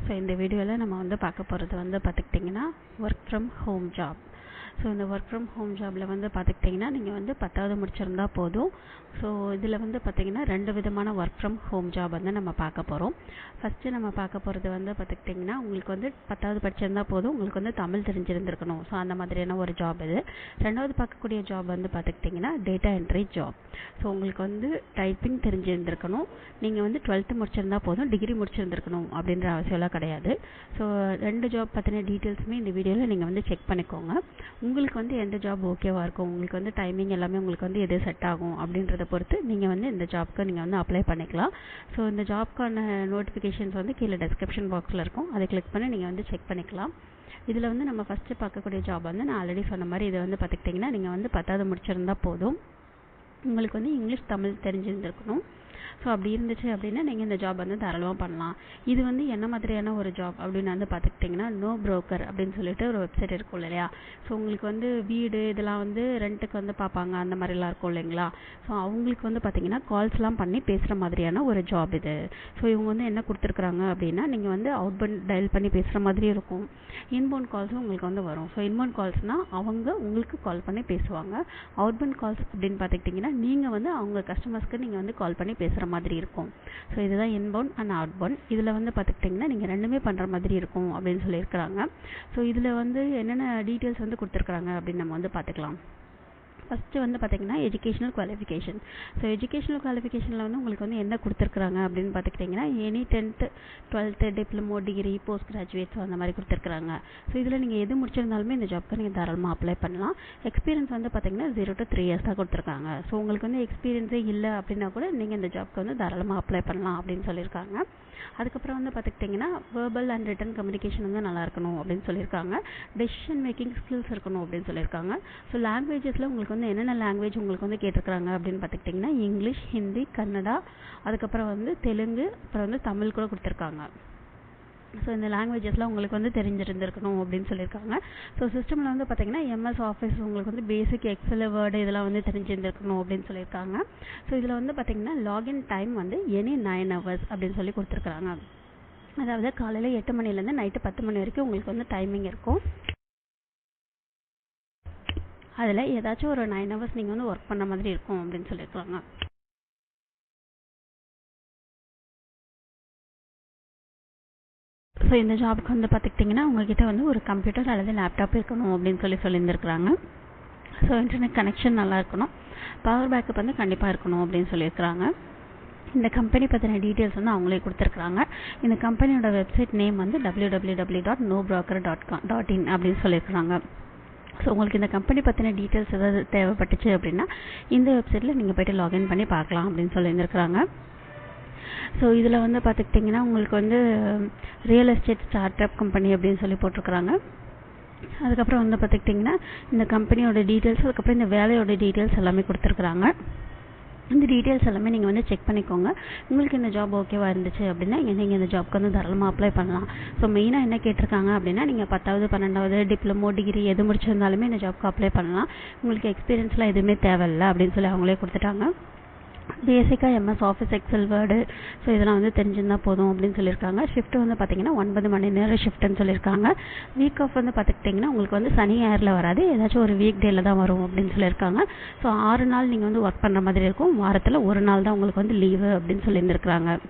So இந்த வீடியோவில் நம்ம வந்து பார்க்க போகிறது வந்து பார்த்துக்கிட்டிங்கன்னா work from home job. So இந்த ஒர்க் ஃப்ரம் ஹோம் ஜாபில் வந்து பார்த்துக்கிட்டிங்கன்னா நீங்கள் வந்து 10வது முடிச்சிருந்தா போதும். ஸோ இதில் வந்து பார்த்திங்கன்னா 2 விதமான ஒர்க் ஃப்ரம் ஹோம் ஜாப் வந்து நம்ம பார்க்க போகிறோம். ஃபஸ்ட்டு நம்ம பார்க்க போகிறது வந்து பார்த்துக்கிட்டிங்கன்னா உங்களுக்கு வந்து 10வது படிச்சிருந்தா போதும், உங்களுக்கு வந்து தமிழ் தெரிஞ்சிருந்துருக்கணும். ஸோ அந்த மாதிரியான ஒரு ஜாப் இது. ரெண்டாவது பார்க்கக்கூடிய ஜாப் வந்து பார்த்துக்கிட்டிங்கன்னா டேட்டா என்ட்ரி ஜாப். ஸோ உங்களுக்கு வந்து டைப்பிங் தெரிஞ்சிருந்துருக்கணும். நீங்கள் வந்து 12th முடிச்சிருந்தா போதும், டிகிரி முடிச்சிருந்துருக்கணும் அப்படின்ற அவசியம்லாம் கிடையாது. ஸோ 2 ஜாப் பற்றின டீட்டெயில்ஸுமே இந்த வீடியோவில் நீங்கள் வந்து செக் பண்ணிக்கோங்க. உங்களுக்கு வந்து எந்த ஜாப் ஓகேவாக இருக்கும், உங்களுக்கு வந்து டைமிங் எல்லாமே உங்களுக்கு வந்து எது செட் ஆகும் அப்படின்றத பொறுத்து நீங்கள் வந்து இந்த ஜாப்க்கு நீங்கள் வந்து அப்ளை பண்ணிக்கலாம். ஸோ இந்த ஜாப்க்கான நோட்டிஃபிகேஷன்ஸ் வந்து கீழே டிஸ்கிரிப்ஷன் பாக்ஸில் இருக்கும், அதை கிளிக் பண்ணி நீங்கள் வந்து செக் பண்ணிக்கலாம். இதில் வந்து நம்ம ஃபஸ்ட்டு பார்க்கக்கூடிய ஜாப் வந்து நான் ஆல்ரெடி சொன்ன மாதிரி இதை வந்து பார்த்துக்கிட்டிங்கன்னா நீங்கள் வந்து 10வது முடிச்சிருந்தா போதும், உங்களுக்கு வந்து இங்கிலீஷ் தமிழ் தெரிஞ்சிருந்துருக்கணும். ஸோ அப்படி இருந்துச்சு அப்படின்னா நீங்கள் இந்த ஜாப் வந்து தாராளமாக பண்ணலாம். இது வந்து என்ன மாதிரியான ஒரு ஜாப் அப்படின்னு வந்து பார்த்துக்கிட்டிங்கன்னா நோ புரோக்கர் அப்படின்னு சொல்லிட்டு ஒரு வெப்சைட் இருக்கும் இல்லையா. ஸோ உங்களுக்கு வந்து வீடு இதெல்லாம் வந்து ரெண்ட்டுக்கு வந்து பார்ப்பாங்க, அந்த மாதிரிலாம் இருக்கும் இல்லைங்களா. ஸோ அவங்களுக்கு வந்து பார்த்திங்கன்னா கால்ஸ்லாம் பண்ணி பேசுகிற மாதிரியான ஒரு ஜாப் இது. ஸோ இவங்க வந்து என்ன கொடுத்துருக்குறாங்க அப்படின்னா நீங்கள் வந்து அவுட்பவுண்ட் டயல் பண்ணி பேசுகிற மாதிரி இருக்கும், இன்பவுண்ட் கால்ஸும் உங்களுக்கு வந்து வரும். ஸோ இன்பவுண்ட் கால்ஸ்னால் அவங்க உங்களுக்கு கால் பண்ணி பேசுவாங்க. அவுட்பவுண்ட் கால்ஸ் அப்படின்னு பார்த்துக்கிட்டிங்கன்னா நீங்கள் வந்து அவங்க கஸ்டமர்ஸ்க்கு நீங்கள் வந்து கால் பண்ணி பேசுகிற மாதிரி இருக்கும். ஸோ இதுதான் இன்பவுண்ட் அண்ட் அவுட்பவுண்ட். இதில் வந்து பார்த்துக்கிட்டிங்கன்னா நீங்கள் ரெண்டுமே பண்ணுற மாதிரி இருக்கும் அப்படின்னு சொல்லியிருக்கிறாங்க. ஸோ இதில் வந்து என்னென்ன டீட்டெயில்ஸ் வந்து கொடுத்துருக்குறாங்க அப்படின்னு நம்ம வந்து பார்த்துக்கலாம். ஃபஸ்ட்டு வந்து பார்த்திங்கன்னா எஜுகேஷனல் குவாலிஃபிகேஷன். ஸோ எஜுகேஷனல் குவாலிஃபிகேஷனில் வந்து உங்களுக்கு வந்து என்ன கொடுத்துருக்குறாங்க அப்படின்னு பார்த்துக்கிட்டிங்கன்னா any 10th 12th diploma degree post graduate so அந்த மாதிரி கொடுத்துருக்குறாங்க. ஸோ இதில் நீங்கள் எது முடிச்சிருந்தாலுமே இந்த ஜாப்க்கு நீங்கள் தாராளமாக அப்ளை பண்ணலாம். எக்ஸ்பீரியன்ஸ் வந்து பார்த்திங்கன்னா 0 to 3 years தான் கொடுத்துருக்காங்க. ஸோ உங்களுக்கு வந்து எக்ஸ்பீரியன்ஸே இல்லை அப்படின்னா கூட நீங்கள் இந்த ஜாப்க்கு வந்து தாராளமாக அப்ளை பண்ணலாம் அப்படின்னு சொல்லியிருக்காங்க. அதுக்கப்புறம் வந்து பார்த்துக்கிட்டிங்கன்னா வேர்பல் அண்ட் ரிட்டன் கம்யூனிகேஷன் வந்து நல்லா இருக்கணும் அப்படின்னு சொல்லியிருக்காங்க. டெசிஷன் மேக்கிங் ஸ்கில்ஸ் இருக்கணும் அப்படின்னு சொல்லியிருக்காங்க. ஸோ லாங்குவேஜஸில் உங்களுக்கு வந்து என்னென்ன லாங்குவேஜ் உங்களுக்கு வந்து கேட்டிருக்கிறாங்க அப்படின்னு பார்த்துக்கிட்டிங்கன்னா இங்கிலீஷ், ஹிந்தி, கன்னடா, அதுக்கப்புறம் வந்து தெலுங்கு, அப்புறம் வந்து தமிழ் கூட கொடுத்துருக்காங்க. ஸோ இந்த லாங்குவேஜஸ்லாம் உங்களுக்கு வந்து தெரிஞ்சிருந்துருக்கணும் அப்படின்னு சொல்லியிருக்காங்க. ஸோ சிஸ்டமில் வந்து பார்த்திங்கன்னா MS ஆஃபீஸ் உங்களுக்கு வந்து பேசிக் எக்ஸல் வேர்டு இதெல்லாம் வந்து தெரிஞ்சிருந்துருக்கணும் அப்படின்னு சொல்லியிருக்காங்க. ஸோ இதில் வந்து பார்த்திங்கன்னா லாகின் டைம் வந்து எனி 9 hours அப்படின்னு சொல்லி கொடுத்துருக்குறாங்க. அதாவது காலையில் 8 மணிலேருந்து நைட்டு 10 மணி வரைக்கும் உங்களுக்கு வந்து டைமிங் இருக்கும். அதில் ஏதாச்சும் ஒரு 9 hours நீங்கள் வந்து ஒர்க் பண்ண மாதிரி இருக்கும் அப்படின்னு சொல்லியிருக்காங்க. ஸோ இந்த ஜாபுக்கு வந்து பார்த்துக்கிட்டிங்கன்னா உங்கள்கிட்ட வந்து ஒரு கம்ப்யூட்டர் அல்லது லேப்டாப் இருக்கணும் அப்படின்னு சொல்லியிருக்கிறாங்க. ஸோ இன்டர்நெட் கனெக்ஷன் நல்லா இருக்கணும், பவர் பேக்கப் வந்து கண்டிப்பாக இருக்கணும் அப்படின்னு சொல்லியிருக்கிறாங்க. இந்த கம்பெனி பற்றின டீட்டெயில்ஸ் வந்து அவங்களே கொடுத்துருக்குறாங்க. இந்த கம்பெனியோட வெப்சைட் நேம் வந்து www.nobroker.in அப்படின்னு சொல்லியிருக்கிறாங்க. ஸோ உங்களுக்கு இந்த கம்பெனி பற்றின டீட்டெயில்ஸ் ஏதாவது தேவைப்பட்டுச்சு அப்படின்னா இந்த வெப்சைட்டில் நீங்கள் போய்ட்டு லாகின் பண்ணி பார்க்கலாம் அப்படின்னு சொல்லியிருக்கிறாங்க. ஸோ இதில் வந்து பார்த்துக்கிட்டிங்கன்னா உங்களுக்கு வந்து real estate start up company அப்படின்னு சொல்லி போட்டிருக்கிறாங்க. அதுக்கப்புறம் வந்து பார்த்துக்கிட்டிங்கன்னா இந்த கம்பெனியோட டீட்டெயில்ஸ், அதுக்கப்புறம் இந்த வேலையோட டீட்டெயில்ஸ் எல்லாமே கொடுத்துருக்குறாங்க. இந்த டீட்டெயில்ஸ் எல்லாமே நீங்கள் வந்து செக் பண்ணிக்கோங்க. உங்களுக்கு இந்த ஜாப் ஓகேவாக இருந்துச்சு அப்படின்னா நீங்கள் இந்த ஜாப்க்கு வந்து தாராளமாக அப்ளை பண்ணலாம். ஸோ மெயினாக என்ன கேட்டிருக்காங்க அப்படின்னா நீங்கள் 10வது 12வது டிப்ளமோ டிகிரி எது முடிச்சிருந்தாலுமே இந்த ஜாப்க்கு அப்ளை பண்ணலாம். உங்களுக்கு எக்ஸ்பீரியன்ஸ்லாம் எதுவுமே தேவையில்லை அப்படின்னு சொல்லி அவங்களே கொடுத்துட்டாங்க. பேசிக்காக MS Office Excel Word so இதெல்லாம் வந்து தெரிஞ்சிருந்தால் போதும் அப்படின்னு சொல்லியிருக்காங்க. ஷிஃப்ட் வந்து பார்த்திங்கன்னா 9 மணி நேரம் ஷிஃப்ட்டுன்னு சொல்லியிருக்காங்க. வீக் ஆஃப் வந்து பார்த்துக்கிட்டிங்கன்னா உங்களுக்கு வந்து சனி ஞாயிறில் வராது, ஏதாச்சும் ஒரு வீக் டேயில் தான் வரும் அப்படின்னு சொல்லியிருக்காங்க. ஸோ 6 நாள் நீங்கள் வந்து ஒர்க் பண்ணுற மாதிரி இருக்கும், வாரத்தில் 1 நாள் தான் உங்களுக்கு வந்து லீவு அப்படின்னு சொல்லியிருந்துருக்குறாங்க.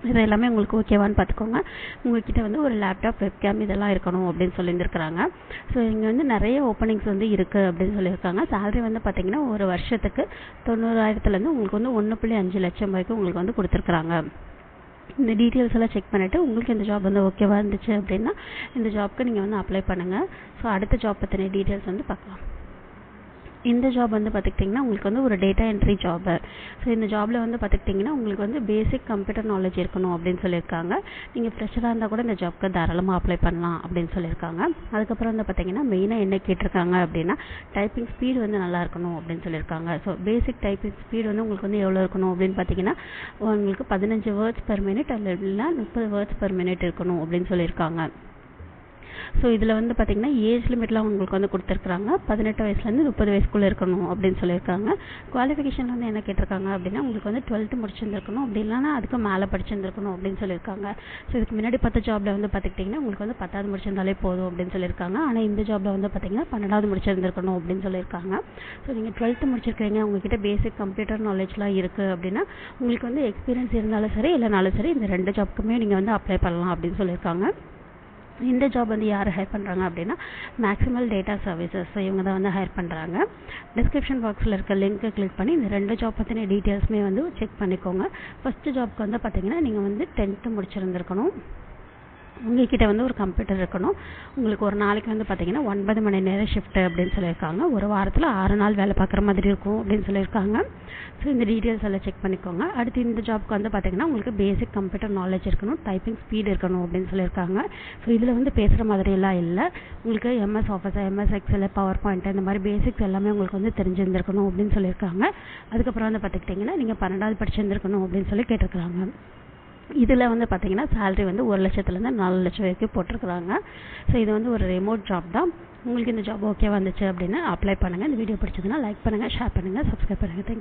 இது எல்லாமே உங்களுக்கு ஓகேவான்னு பார்த்துக்கோங்க. உங்கள்கிட்ட வந்து ஒரு லேப்டாப், வெப்கேம் இதெல்லாம் இருக்கணும் அப்படின்னு சொல்லியிருந்துருக்குறாங்க. ஸோ இங்கே வந்து நிறைய ஓப்பனிங்ஸ் வந்து இருக்குது அப்படின்னு சொல்லியிருக்காங்க. சேலரி வந்து பார்த்திங்கன்னா ஒரு வருஷத்துக்கு 90,000லேருந்து உங்களுக்கு வந்து 1.5 லட்சம் வரைக்கும் உங்களுக்கு வந்து கொடுத்துருக்குறாங்க. இந்த டீட்டெயில்ஸ் எல்லாம் செக் பண்ணிவிட்டு உங்களுக்கு இந்த ஜாப் வந்து ஓகேவாக இருந்துச்சு அப்படின்னா இந்த ஜாப்க்கு நீங்கள் வந்து அப்ளை பண்ணுங்கள். ஸோ அடுத்த ஜாப் பற்றின டீட்டெயில்ஸ் வந்து பார்க்கலாம். இந்த ஜாப் வந்து பார்த்துக்கிட்டிங்கன்னா உங்களுக்கு வந்து ஒரு டேட்டா என்ட்ரி ஜாபு. ஸோ இந்த ஜாபில் வந்து பார்த்துக்கிட்டிங்கன்னா உங்களுக்கு வந்து பேசிக் கம்ப்யூட்டர் நாலேஜ் இருக்கணும் அப்படின்னு சொல்லியிருக்காங்க. நீங்கள் ஃப்ரெஷராக இருந்தால் கூட இந்த ஜாப்க்கு தாராளமாக அப்ளை பண்ணலாம் அப்படின்னு சொல்லியிருக்காங்க. அதுக்கப்புறம் வந்து பார்த்திங்கன்னா மெயினாக என்ன கேட்டிருக்காங்க அப்படின்னா டைப்பிங் ஸ்பீடு வந்து நல்லா இருக்கணும் அப்படின்னு சொல்லியிருக்காங்க. ஸோ பேசிக் டைப்பிங் ஸ்பீடு வந்து உங்களுக்கு வந்து எவ்வளோ இருக்கணும் அப்படின்னு பார்த்தீங்கன்னா உங்களுக்கு 15 words per minute அல்ல 30 words per minute இருக்கணும் அப்படின்னு சொல்லியிருக்காங்க. ஸோ இதில் வந்து பார்த்திங்கன்னா ஏஜ் லிமிட்லாம் உங்களுக்கு வந்து கொடுத்துருக்குறாங்க. 18 வயசுலேருந்து 30 வயசுக்குள்ளே இருக்கணும் அப்படின்னு சொல்லியிருக்காங்க. குவாலிஃபிகேஷன் வந்து என்ன கேட்டிருக்காங்க அப்படின்னா உங்களுக்கு வந்து 12th முடிச்சிருந்துருக்கணும், அப்படி இல்லைனா அதுக்கு மேலே படிச்சிருந்துருக்கணும் அப்படின்னு சொல்லியிருக்காங்க. ஸோ இதுக்கு முன்னாடி பார்த்த ஜாபில் வந்து பார்த்துக்கிட்டிங்கன்னா உங்களுக்கு வந்து 10th முடிச்சிருந்தாலே போதும் அப்படின்னு சொல்லியிருக்காங்க. ஆனால் இந்த ஜாபில் வந்து பார்த்திங்கன்னா 12th முடிச்சிருந்துருக்கணும் அப்படின்னு சொல்லியிருக்காங்க. ஸோ நீங்கள் 12th முடிச்சிருக்கீங்க, உங்ககிட்ட பேசிக் கம்ப்யூட்டர் நாலேஜ்லாம் இருக்குது அப்படின்னா உங்களுக்கு வந்து எக்ஸ்பீரியன்ஸ் இருந்தாலும் சரி இல்லைனாலும் சரி இந்த 2 ஜாப்க்குமே நீங்கள் வந்து அப்ளை பண்ணலாம் அப்படின்னு சொல்லியிருக்காங்க. இந்த ஜாப் வந்து யார் ஹையர் பண்ணுறாங்க அப்படின்னா மேக்ஸிமல் டேட்டா சர்வீசஸ், இவங்க தான் வந்து ஹையர் பண்ணுறாங்க. டிஸ்கிரிப்ஷன் பாக்ஸில் இருக்க லிங்க்கை கிளிக் பண்ணி இந்த 2 ஜாப் பற்றின டீட்டெயில்ஸுமே வந்து செக் பண்ணிக்கோங்க. ஃபஸ்ட்டு ஜாப்க்கு வந்து பார்த்தீங்கன்னா நீங்கள் வந்து 10th முடிச்சிருந்துருக்கணும், உங்கள்கிட்ட வந்து ஒரு கம்ப்யூட்டர் இருக்கணும், உங்களுக்கு ஒரு நாளைக்கு வந்து பார்த்தீங்கன்னா 9 மணி நேரம் ஷிஃப்ட்டு அப்படின்னு சொல்லியிருக்காங்க. ஒரு வாரத்தில் 6 நாள் வேலை பார்க்குற மாதிரி இருக்கும் அப்படின்னு சொல்லியிருக்காங்க. ஸோ இந்த டீட்டெயில்ஸ் எல்லாம் செக் பண்ணிக்கோங்க. அடுத்து இந்த ஜாப்க்கு வந்து பார்த்தீங்கன்னா உங்களுக்கு பேசிக் கம்ப்யூட்டர் நாலேஜ் இருக்கணும், டைப்பிங் ஸ்பீடு இருக்கணும் அப்படின்னு சொல்லியிருக்காங்க. ஸோ இதில் வந்து பேசுகிற மாதிரியெல்லாம் இல்லை, உங்களுக்கு MS Office, MS Excel, PowerPoint இந்த மாதிரி பேசிக்ஸ் எல்லாமே உங்களுக்கு வந்து தெரிஞ்சிருந்துருக்கணும் அப்படின்னு சொல்லியிருக்காங்க. அதுக்கப்புறம் வந்து பார்த்துக்கிட்டிங்கன்னா நீங்கள் 12th படிச்சிருந்துருக்கணும் அப்படின்னு சொல்லி கேட்டிருக்கிறாங்க. இதில் வந்து பார்த்தீங்கன்னா சேலரி வந்து 1 லட்சத்துலேருந்து 4 லட்சம் வரைக்கும் போட்டிருக்கிறாங்க. ஸோ இது வந்து ஒரு ரிமோட் ஜாப் தான். உங்களுக்கு இந்த ஜாப் ஓகே வந்துச்சு அப்படின்னா அப்ளை பண்ணுங்கள். இந்த வீடியோ பிடிச்சதுன்னா லைக் பண்ணுங்கள், ஷேர் பண்ணுங்கள், சப்ஸ்கிரைப் பண்ணுங்கள்.